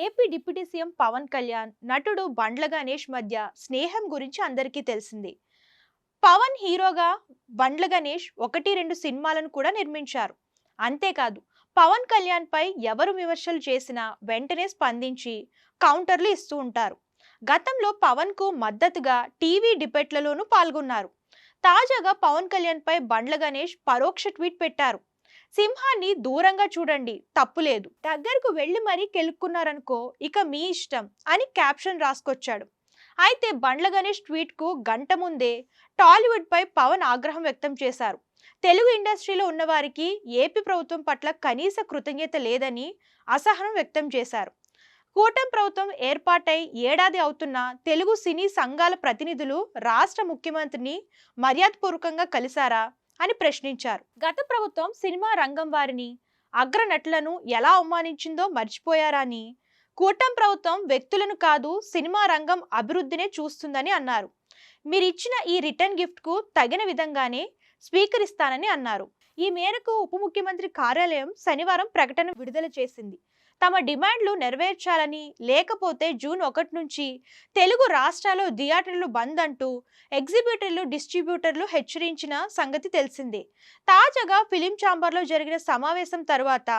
AP deputy CM Pawan Kalyan, నటుడు బండ్ల గణేష్ మధ్య స్నేహం గురించి అందరికీ తెలిసిందే. పవన్ హీరోగా బండ్ల గణేష్ 1, 2 సినిమాలను కూడా నిర్మించారు. అంతేకాదు పవన్ కళ్యాణ్ పై ఎవరు విమర్శలు చేసినా వెంటనే స్పందించి కౌంటర్లు ఇస్తూ ఉంటారు. గతంలో పవన్ కు మద్దతుగా టీవీ డిబేట్లలోనూ పాల్గొన్నారు. తాజాగా పవన్ కళ్యాణ్ పై బండ్ల గణేష్ పరోక్ష ట్వీట్ పెట్టారు. సింహాన్ని దూరంగా చూడండి, తప్పులేదు, దగ్గరకు వెళ్లి మరీ కెలుక్కున్నారనుకో ఇక మీ ఇష్టం అని క్యాప్షన్ రాసుకొచ్చాడు. అయితే బండ్ల గణేష్ ట్వీట్ కు గంట ముందే టాలీవుడ్ పై పవన్ ఆగ్రహం వ్యక్తం చేశారు. తెలుగు ఇండస్ట్రీలో ఉన్న వారికి ఏపీ ప్రభుత్వం పట్ల కనీస కృతజ్ఞత లేదని అసహనం వ్యక్తం చేశారు. కూటమి ప్రభుత్వం ఏర్పాటై ఏడాది అవుతున్న తెలుగు సినీ సంఘాల ప్రతినిధులు రాష్ట్ర ముఖ్యమంత్రిని మర్యాదపూర్వకంగా కలిశారా అని ప్రశ్నించారు. గత ప్రభుత్వం సినిమా రంగం వారిని, అగ్రనటులను ఎలా అవమానించిందో మర్చిపోయారా అని, కూటమి ప్రభుత్వం వ్యక్తులను కాదు సినిమా రంగం అభివృద్ధినే చూస్తుందని అన్నారు. మీరిచ్చిన ఈ రిటర్న్ గిఫ్ట్ కు తగిన విధంగానే స్వీకరిస్తానని అన్నారు. ఈ మేరకు ఉప ముఖ్యమంత్రి కార్యాలయం శనివారం ప్రకటన విడుదల చేసింది. తమ డిమాండ్లు నెరవేర్చాలని, లేకపోతే జూన్ 1 నుంచి తెలుగు రాష్ట్రాల్లో థియేటర్లు బంద్ అంటూ ఎగ్జిబిటర్లు, డిస్ట్రిబ్యూటర్లు హెచ్చరించిన సంగతి తెలిసిందే. తాజాగా ఫిలిం ఛాంబర్లో జరిగిన సమావేశం తర్వాత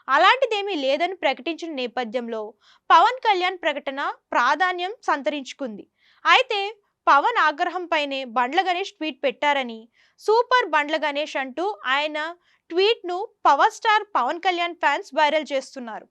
అలాంటిదేమీ లేదని ప్రకటించిన నేపథ్యంలో పవన్ కళ్యాణ్ ప్రకటన ప్రాధాన్యం సంతరించుకుంది. అయితే పవన్ ఆగ్రహంపైనే బండ్ల గణేష్ ట్వీట్ పెట్టారని, సూపర్ బండ్ల గణేష్ అంటూ ఆయన ట్వీట్ ను power star Pawan Kalyan fans viral చేస్తున్నారు.